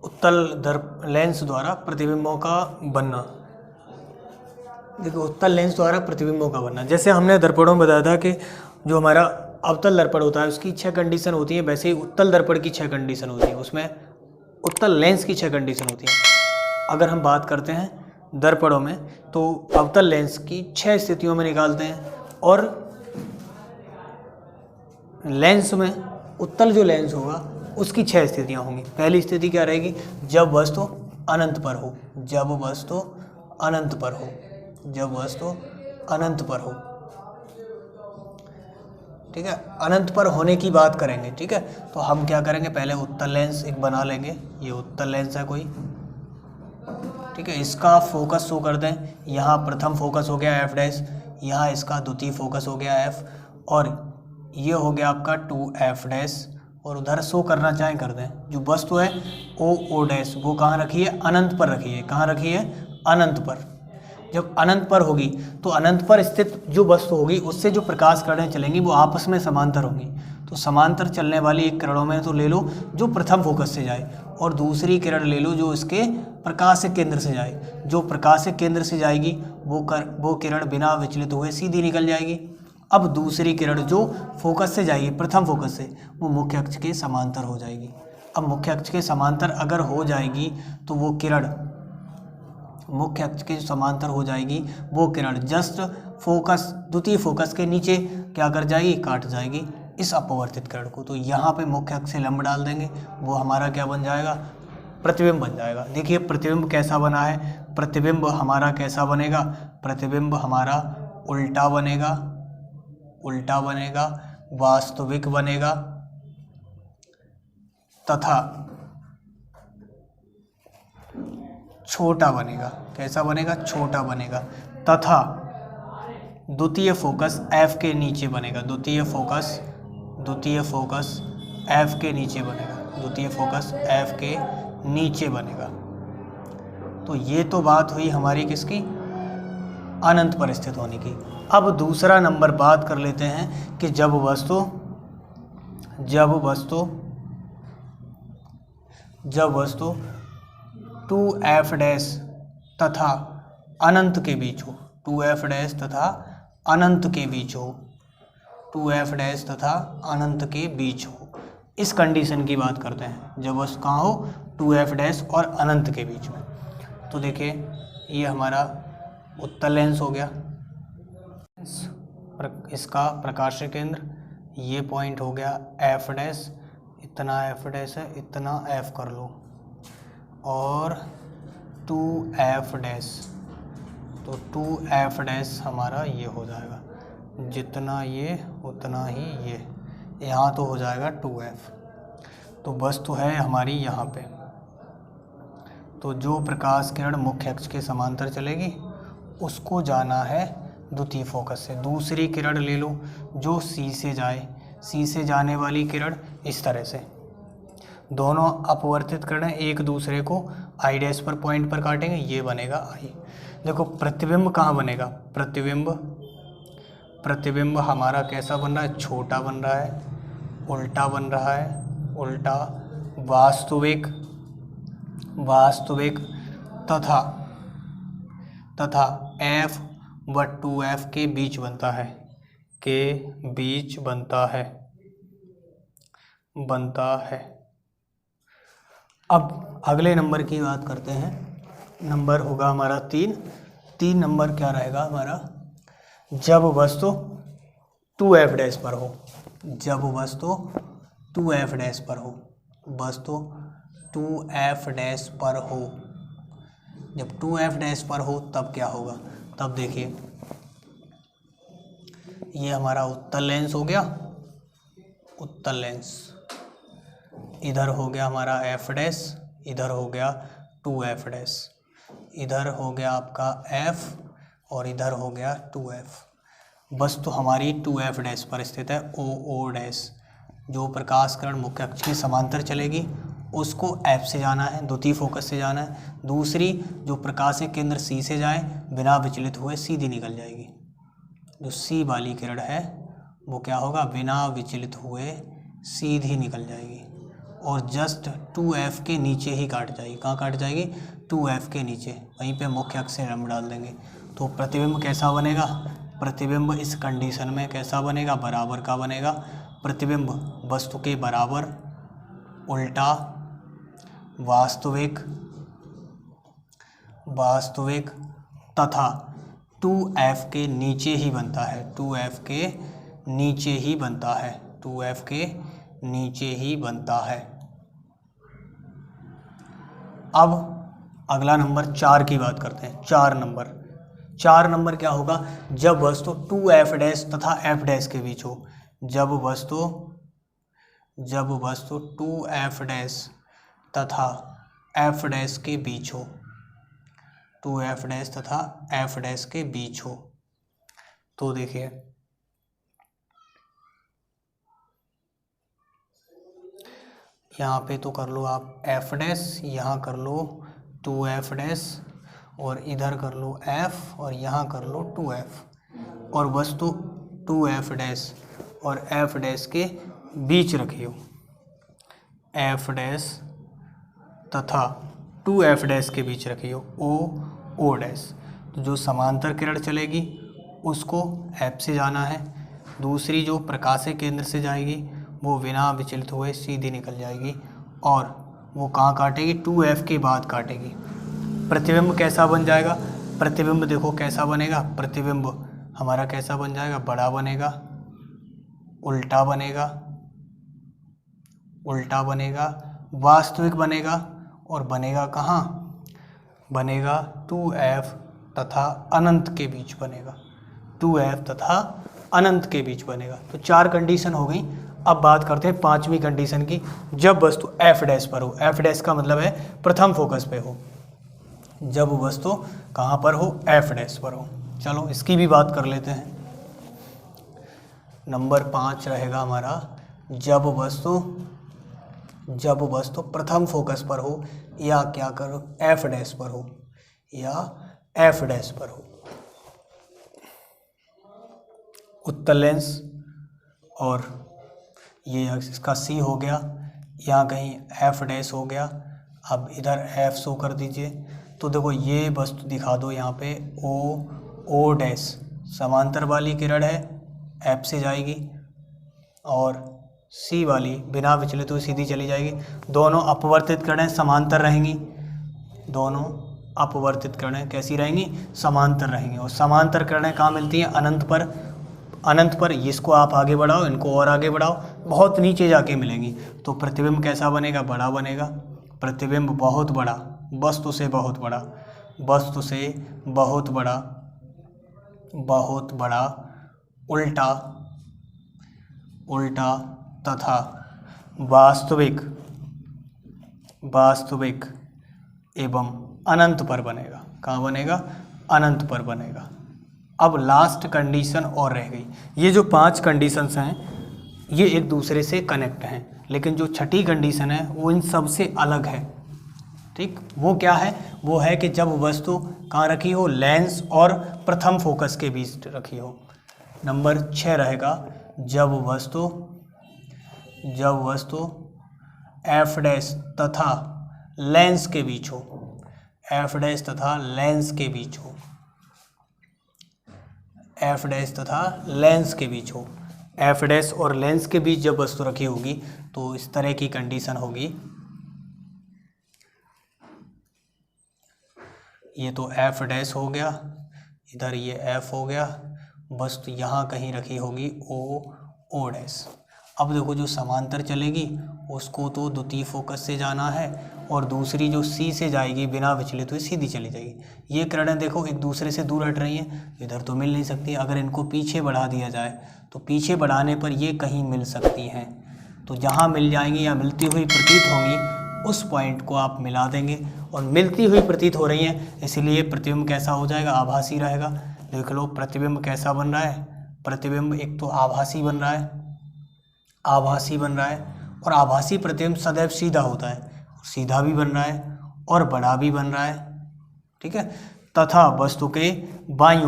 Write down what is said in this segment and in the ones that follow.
उत्तल लेंस द्वारा प्रतिबिंबों का बनना। देखो उत्तल लेंस द्वारा प्रतिबिंबों का बनना, जैसे हमने दर्पणों में बताया था कि जो हमारा अवतल दर्पण होता है उसकी 6 कंडीशन होती है, वैसे ही उत्तल दर्पण की 6 कंडीशन होती है, उसमें उत्तल लेंस की 6 कंडीशन होती है। अगर हम बात करते हैं दर्पणों में तो अवतल लेंस की 6 स्थितियों में निकालते हैं, और लेंस में उत्तल जो लेंस होगा उसकी 6 स्थितियाँ होंगी। पहली स्थिति क्या रहेगी, जब वस्तु अनंत पर हो, जब वस्तु अनंत पर हो, जब वस्तु अनंत पर हो, ठीक है, अनंत पर होने की बात करेंगे, ठीक है। तो हम क्या करेंगे, पहले उत्तल लेंस एक बना लेंगे, ये उत्तल लेंस है कोई, ठीक है। इसका फोकस शो कर दें, यहाँ प्रथम फोकस हो गया एफ डैश, यहाँ इसका द्वितीय फोकस हो गया एफ, और ये हो गया आपका 2f डैश, और उधर शो करना चाहें कर दें। जो वस्तु है ओ डैश वो कहाँ रखी है, अनंत पर रखी है, कहाँ रखी है, अनंत पर। जब अनंत पर होगी तो अनंत पर स्थित जो वस्तु होगी उससे जो प्रकाश किरणें चलेंगी वो आपस में समांतर होंगी। तो समांतर चलने वाली एक किरणों में तो ले लो जो प्रथम फोकस से जाए, और दूसरी किरण ले लो जो इसके प्रकाशिक केंद्र से जाए। जो प्रकाशिक केंद्र से जाएगी वो किरण बिना विचलित हुए सीधी निकल जाएगी। अब दूसरी किरण जो फोकस से जाएगी, प्रथम फोकस से, वो मुख्य अक्ष के समांतर हो जाएगी। अब मुख्य अक्ष के समांतर अगर हो जाएगी तो वो किरण मुख्य अक्ष के समांतर हो जाएगी, वो किरण जस्ट फोकस द्वितीय फोकस के नीचे क्या कर जाएगी, काट जाएगी इस अपवर्तित किरण को। तो यहाँ पे मुख्य अक्ष से लंब डाल देंगे, वो हमारा क्या बन जाएगा, प्रतिबिंब बन जाएगा। देखिए प्रतिबिंब कैसा बना है, प्रतिबिंब हमारा कैसा बनेगा, प्रतिबिंब हमारा उल्टा बनेगा, उल्टा बनेगा, वास्तविक बनेगा, तथा छोटा बनेगा। कैसा बनेगा, छोटा बनेगा, तथा द्वितीय फोकस F के नीचे बनेगा, द्वितीय फोकस F के नीचे बनेगा, द्वितीय फोकस F के नीचे बनेगा। तो ये तो बात हुई हमारी किसकी, अनंत पर स्थित होने की। अब दूसरा नंबर बात कर लेते हैं कि जब वस्तु 2f डैश तथा अनंत के बीच हो, 2f डैश तथा अनंत के बीच हो, 2f डैश तथा अनंत के बीच हो, इस कंडीशन की बात करते हैं। जब वस्तु कहाँ हो, 2f डैश और अनंत के बीच में। तो देखिए ये हमारा उत्तल लेंस हो गया, इसका प्रकाशीय केंद्र, ये पॉइंट हो गया f डैश, इतना f डैश है, इतना f कर लो, और 2f डैश, तो 2f डैश हमारा ये हो जाएगा, जितना ये उतना ही ये, यहाँ तो हो जाएगा 2f। तो वस्तु है हमारी यहाँ पे, तो जो प्रकाश किरण मुख्य अक्ष के समांतर चलेगी उसको जाना है द्वितीय फोकस से। दूसरी किरण ले लो जो C से जाए, C से जाने वाली किरण इस तरह से, दोनों अपवर्तित किरणें एक दूसरे को I डैश पर पॉइंट पर काटेंगे, ये बनेगा I। देखो प्रतिबिंब कहाँ बनेगा, प्रतिबिंब हमारा कैसा बन रहा है, छोटा बन रहा है, उल्टा बन रहा है, उल्टा, वास्तविक, तथा F व 2F के बीच बनता है, अब अगले नंबर की बात करते हैं। नंबर होगा हमारा 3 नंबर क्या रहेगा हमारा, जब वस्तु 2f डैश पर हो, जब वस्तु 2f डैश पर हो, वस्तु 2f डैश पर हो, जब 2f डैश पर हो तब क्या होगा, तब देखिए ये हमारा उत्तल लेंस हो गया, उत्तल लेंस, इधर हो गया हमारा f डैश, इधर हो गया 2f डैश, इधर हो गया आपका f और इधर हो गया 2f। वस्तु हमारी 2f डैश पर स्थित है, o डैश। जो प्रकाश किरण मुख्य अक्ष के समांतर चलेगी उसको F से जाना है, द्वितीय फोकस से जाना है। दूसरी जो प्रकाशिक केंद्र C से जाए बिना विचलित हुए सीधी निकल जाएगी। जो C वाली किरण है वो क्या होगा, बिना विचलित हुए सीधी निकल जाएगी। और जस्ट 2f के नीचे ही काट जाएगी। कहाँ काट जाएगी? 2f के नीचे, वहीं पे मुख्य अक्ष से हम डाल देंगे। तो प्रतिबिंब कैसा बनेगा? प्रतिबिंब इस कंडीशन में कैसा बनेगा? बराबर का बनेगा। प्रतिबिंब वस्तु के बराबर, उल्टा, वास्तविक तथा 2f के नीचे ही बनता है। 2f के नीचे ही बनता है। 2f के नीचे ही बनता है। अब अगला नंबर 4 की बात करते हैं। 4 नंबर क्या होगा? जब वस्तु 2f डैश तथा f डैश के बीच हो। जब वस्तु 2f डैश तथा f डैश के बीच हो। 2f डैश तथा f डैश के बीच हो। तो देखिए यहाँ पे तो कर लो आप f डैश, यहाँ कर लो 2f डैश, और इधर कर लो f, और यहाँ कर लो 2f, और वस्तु 2f डैश और f डैश के बीच रखियो। f डैश तथा 2f डैश के बीच रखियो, o डैश। तो जो समांतर किरण चलेगी उसको f से जाना है। दूसरी जो प्रकाशीय केंद्र से जाएगी वो बिना विचलित हुए सीधी निकल जाएगी, और वो कहाँ काटेगी? 2f के बाद काटेगी। प्रतिबिंब कैसा बन जाएगा? प्रतिबिंब देखो कैसा बनेगा। प्रतिबिंब हमारा कैसा बन जाएगा? बड़ा बनेगा, उल्टा बनेगा, वास्तविक बनेगा, और बनेगा कहाँ? बनेगा 2f तथा अनंत के बीच बनेगा। 2f तथा अनंत के बीच बनेगा। तो 4 कंडीशन हो गई। अब बात करते हैं 5वीं कंडीशन की, जब वस्तु f डैश पर हो। f डैश का मतलब है प्रथम फोकस पे हो। जब वस्तु कहाँ पर हो? f डैश पर हो। चलो इसकी भी बात कर लेते हैं। नंबर 5 रहेगा हमारा, जब वस्तु प्रथम फोकस पर हो, या क्या करो? f डैश पर हो, या f डैश पर हो। उत्तल लेंस, और ये इसका C हो गया, यहाँ कहीं f डैश हो गया। अब इधर f शो कर दीजिए। तो देखो ये वस्तु दिखा दो यहाँ पे o डैश समांतर वाली किरण है, f से जाएगी, और C वाली बिना विचलित हुए सीधी चली जाएगी। दोनों अपवर्तित किरणें समांतर रहेंगी। दोनों अपवर्तित किरणें कैसी रहेंगी? समांतर रहेंगी। और समांतर किरणें कहाँ मिलती हैं? अनंत पर। इसको आप आगे बढ़ाओ, इनको और आगे बढ़ाओ, बहुत नीचे जाके मिलेंगी। तो प्रतिबिंब कैसा बनेगा? बड़ा बनेगा। प्रतिबिंब बहुत बड़ा, वस्तु से बहुत बड़ा, उल्टा तथा वास्तविक एवं अनंत पर बनेगा। कहाँ बनेगा? अनंत पर बनेगा। अब लास्ट कंडीशन और रह गई। ये जो 5 कंडीशंस हैं ये एक दूसरे से कनेक्ट हैं, लेकिन जो छठी कंडीशन है वो इन सब से अलग है। ठीक, वो क्या है? वो है कि जब वस्तु कहाँ रखी हो? लेंस और प्रथम फोकस के बीच रखी हो। नंबर 6 रहेगा, जब वस्तु f डैश तथा लेंस के बीच हो। f डैश तथा लेंस के बीच हो। f डैश तथा लेंस के बीच हो। f डैश और लेंस के बीच जब वस्तु रखी होगी तो इस तरह की कंडीशन होगी। ये तो f डैश हो गया, इधर ये f हो गया, वस्तु यहाँ कहीं रखी होगी o डैश। अब देखो जो समांतर चलेगी उसको तो द्वितीय फोकस से जाना है, और दूसरी जो C से जाएगी बिना विचलित हुई सीधी चली जाएगी। ये किरणें देखो एक दूसरे से दूर हट रही हैं, इधर तो मिल नहीं सकती। अगर इनको पीछे बढ़ा दिया जाए तो पीछे बढ़ाने पर ये कहीं मिल सकती हैं। तो जहाँ मिल जाएंगी या मिलती हुई प्रतीत होंगी उस पॉइंट को आप मिला देंगे, और मिलती हुई प्रतीत हो रही हैं इसलिए प्रतिबिंब कैसा हो जाएगा? आभासी रहेगा। देख लो प्रतिबिंब कैसा बन रहा है? प्रतिबिंब एक तो आभासी बन रहा है, और आभासी प्रतिबिंब सदैव सीधा होता है, सीधा भी बन रहा है और बड़ा भी बन रहा है। ठीक है, तथा वस्तु के बाईं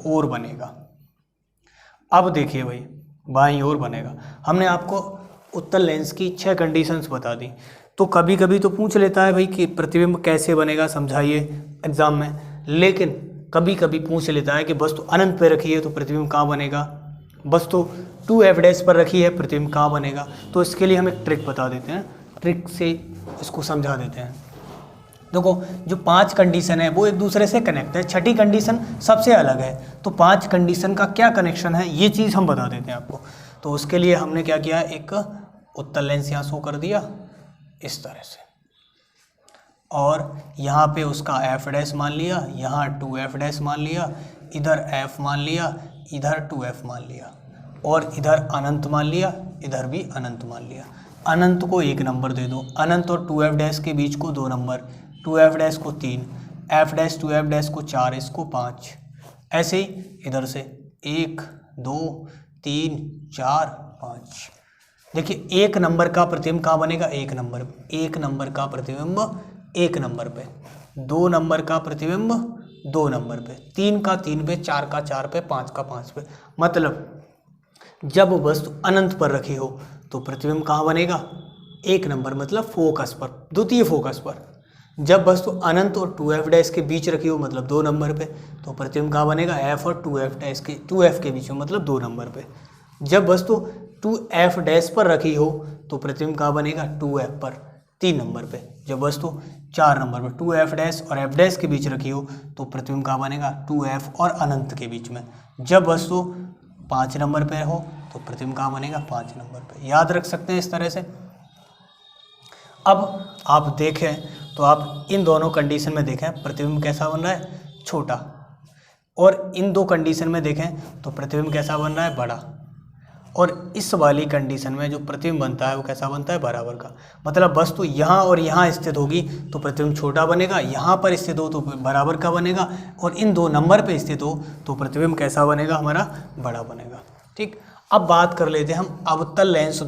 ओर बनेगा। अब देखिए भाई, बाईं ओर बनेगा। हमने आपको उत्तल लेंस की 6 कंडीशंस बता दी। तो कभी कभी तो पूछ लेता है भाई कि प्रतिबिंब कैसे बनेगा, समझाइए एग्जाम में। लेकिन कभी कभी पूछ लेता है कि वस्तु अनंत पे रखी है तो प्रतिबिंब कहाँ बनेगा, वस्तु 2f' पर रखी है प्रतिबिंब कहाँ बनेगा। तो इसके लिए हम एक ट्रिक बता देते हैं, ट्रिक से इसको समझा देते हैं। देखो जो 5 कंडीशन है वो एक दूसरे से कनेक्ट है, छठी कंडीशन सबसे अलग है। तो 5 कंडीशन का क्या कनेक्शन है ये चीज़ हम बता देते हैं आपको। तो उसके लिए हमने क्या किया, एक उत्तल लेंस यहाँ शो कर दिया इस तरह से, और यहाँ पे उसका f' मान लिया, यहाँ 2f' मान लिया, इधर f मान लिया, इधर 2f मान लिया, और इधर अनंत मान लिया, इधर भी अनंत मान लिया। अनंत को 1 नंबर दे दो, अनंत और 2f' के बीच को 2 नंबर, 2f' को 3, f' 2f' को 4, इसको 5। ऐसे ही इधर से 1 2 3 4 5। देखिए 1 नंबर का प्रतिबिंब कहाँ बनेगा, 1 नंबर, 1 नंबर का प्रतिबिंब 1 नंबर पे, 2 नंबर का प्रतिबिंब 2 नंबर पे, 3 का 3 पे, 4 का 4 पे, 5 का 5 पे। मतलब जब वस्तु अनंत पर रखी हो तो प्रतिबिंब कहाँ बनेगा, 1 नंबर, मतलब फोकस पर, द्वितीय फोकस पर। जब वस्तु अनंत और 2f' के बीच रखी हो मतलब 2 नंबर पे, तो प्रतिबिंब कहाँ बनेगा, f और 2f के बीच में, मतलब 2 नंबर पे। जब वस्तु 2f' पर रखी हो तो प्रतिबिंब कहाँ बनेगा, 2f पर, 3 नंबर पे। जब वस्तु 4 नंबर पर 2f' और f' के बीच रखी हो तो प्रतिबिंब कहाँ बनेगा, 2f और अनंत के बीच में। जब वस्तु 5 नंबर पे हो तो प्रतिबिंब कहाँ बनेगा, 5 नंबर पे। याद रख सकते हैं इस तरह से। अब आप देखें तो आप इन दोनों कंडीशन में देखें प्रतिबिंब कैसा बन रहा है, छोटा, और इन 2 कंडीशन में देखें तो प्रतिबिंब कैसा बन रहा है, बड़ा। और इस वाली कंडीशन में जो प्रतिबिंब बनता है वो कैसा बनता है, बराबर का। मतलब वस्तु यहाँ और यहाँ स्थित होगी तो प्रतिबिंब छोटा बनेगा, यहाँ पर स्थित हो तो बराबर का बनेगा, और इन 2 नंबर पे स्थित हो तो प्रतिबिंब कैसा बनेगा, हमारा बड़ा बनेगा। ठीक, अब बात कर लेते हैं हम अवतल लेंस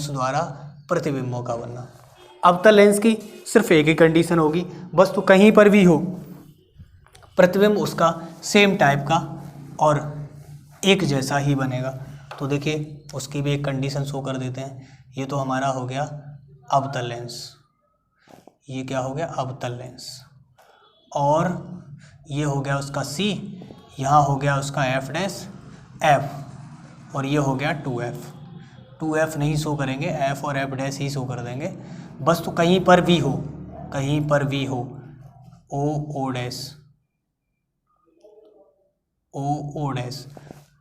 द्वारा प्रतिबिंबों का बनना। अवतल लेंस की सिर्फ एक ही कंडीशन होगी, वस्तु कहीं पर भी हो प्रतिबिंब उसका सेम टाइप का और एक जैसा ही बनेगा। तो देखिए उसकी भी एक कंडीशन शो कर देते हैं। ये तो हमारा हो गया अवतल लेंस, ये क्या हो गया, अवतल लेंस, और ये हो गया उसका C, यहाँ हो गया उसका f', और ये हो गया 2f नहीं शो करेंगे, f और f' ही शो कर देंगे। वस्तु कहीं पर भी हो o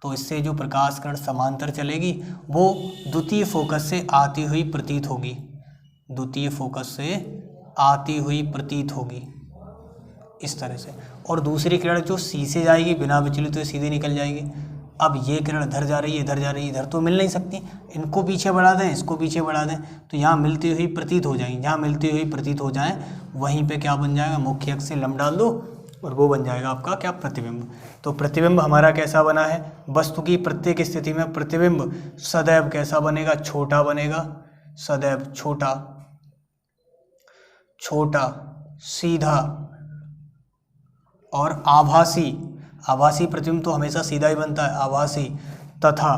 तो इससे जो प्रकाश किरण समांतर चलेगी वो द्वितीय फोकस से आती हुई प्रतीत होगी इस तरह से। और दूसरी किरण जो C से जाएगी बिना विचलित तो सीधे निकल जाएगी। अब ये किरण इधर जा रही है, इधर जा रही है, इधर तो मिल नहीं सकती, इनको पीछे बढ़ा दें, इसको पीछे बढ़ा दें, तो यहाँ मिलती हुई प्रतीत हो जाएंगी। जहाँ मिलती हुई प्रतीत हो जाएं वहीं पे क्या बन जाएगा, मुख्य अक्ष से लंब डाल दो और वो बन जाएगा आपका क्या, प्रतिबिंब। तो प्रतिबिंब हमारा कैसा बना है, वस्तु की प्रत्येक स्थिति में प्रतिबिंब सदैव कैसा बनेगा, छोटा बनेगा, सदैव छोटा, सीधा और आभासी प्रतिबिंब तो हमेशा सीधा ही बनता है, आभासी, तथा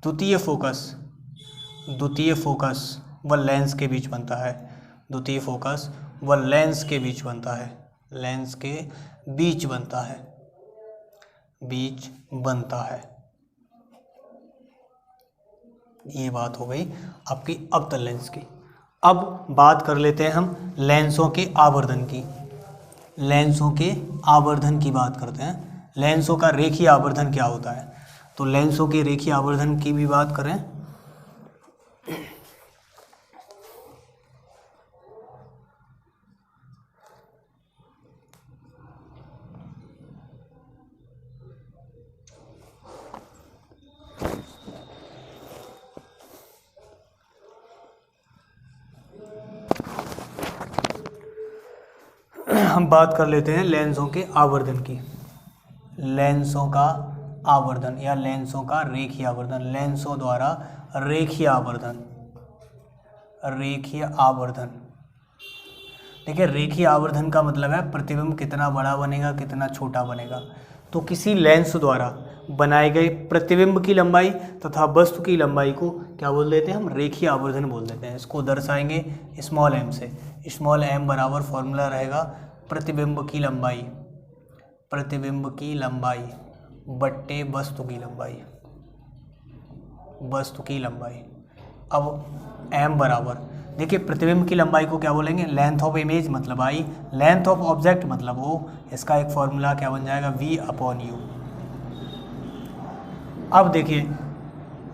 द्वितीय फोकस व लेंस के बीच बनता है, द्वितीय फोकस व लेंस के बीच बनता है, लेंस के बीच बनता है। ये बात हो गई आपकी अवतल लेंस की। अब बात कर लेते हैं हम लेंसों के आवर्धन की। लेंसों के आवर्धन की बात करते हैं। लेंसों का रेखीय आवर्धन क्या होता है, तो लेंसों के रेखीय आवर्धन की भी बात करें हम बात कर लेते हैं लेंसों के आवर्धन की। लेंसों का आवर्धन या लेंसों का रेखीय आवर्धन, लेंसों द्वारा रेखीय आवर्धन। देखिए रेखीय आवर्धन का मतलब है प्रतिबिंब कितना बड़ा बनेगा, कितना छोटा बनेगा। तो किसी लेंस द्वारा बनाए गए प्रतिबिंब की लंबाई तथा वस्तु की लंबाई को क्या बोल देते हैं हम, रेखीय आवर्धन बोल देते हैं। इसको दर्शाएंगे स्मॉल m से। स्मॉल m बराबर फॉर्मूला रहेगा प्रतिबिंब की लंबाई, प्रतिबिंब की लंबाई बट्टे वस्तु की लंबाई, वस्तु की लंबाई। अब m बराबर, देखिए प्रतिबिंब की लंबाई को क्या बोलेंगे, लेंथ ऑफ इमेज मतलब i, लेंथ ऑफ ऑब्जेक्ट मतलब o। इसका एक फॉर्मूला क्या बन जाएगा, v/u। अब देखिए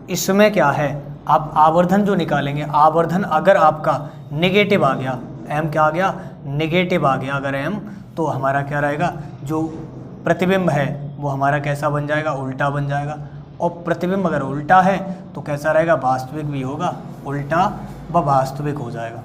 इसमें क्या है, आप आवर्धन जो निकालेंगे, आवर्धन अगर आपका नेगेटिव आ गया, m क्या आ गया, नेगेटिव आ गया अगर m, तो हमारा क्या रहेगा, जो प्रतिबिंब है वो हमारा कैसा बन जाएगा, उल्टा बन जाएगा। और प्रतिबिंब अगर उल्टा है तो कैसा रहेगा, वास्तविक भी होगा, उल्टा व वास्तविक हो जाएगा।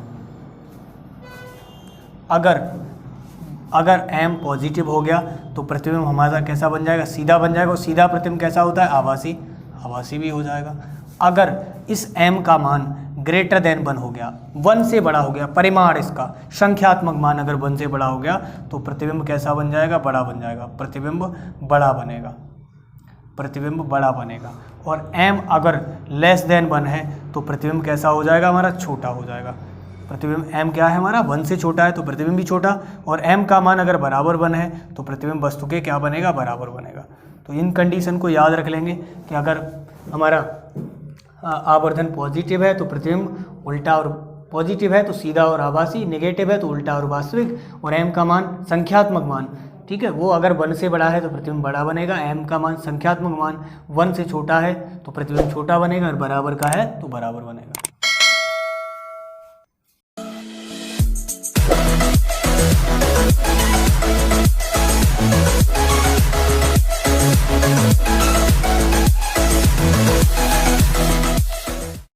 अगर m पॉजिटिव हो गया तो प्रतिबिंब हमारा कैसा बन जाएगा, सीधा बन जाएगा। और सीधा प्रतिबिंब कैसा होता है, आभासी, आभासी भी हो जाएगा। अगर इस m का मान ग्रेटर देन 1 हो गया, 1 से बड़ा हो गया, परिमाण इसका संख्यात्मक मान अगर 1 से बड़ा हो गया तो प्रतिबिंब कैसा बन जाएगा, बड़ा बन जाएगा, प्रतिबिंब बड़ा बनेगा, प्रतिबिंब बड़ा बनेगा। और m अगर लेस देन 1 है तो प्रतिबिंब कैसा हो जाएगा, हमारा छोटा हो जाएगा। प्रतिबिंब m क्या है हमारा, 1 से छोटा है तो प्रतिबिंब भी छोटा, और m का मान अगर बराबर 1 है तो प्रतिबिंब वस्तु के क्या बनेगा, बराबर बनेगा। तो इन कंडीशन को याद रख लेंगे कि अगर हमारा आवर्धन पॉजिटिव है तो प्रतिबिंब उल्टा और पॉजिटिव है तो सीधा और आभासी, नेगेटिव है तो उल्टा और वास्तविक, और m का मान संख्यात्मक मान, ठीक है, वो अगर 1 से बड़ा है तो प्रतिबिंब बड़ा बनेगा, m का मान संख्यात्मक मान 1 से छोटा है तो प्रतिबिंब छोटा बनेगा, और बराबर का है तो बराबर बनेगा।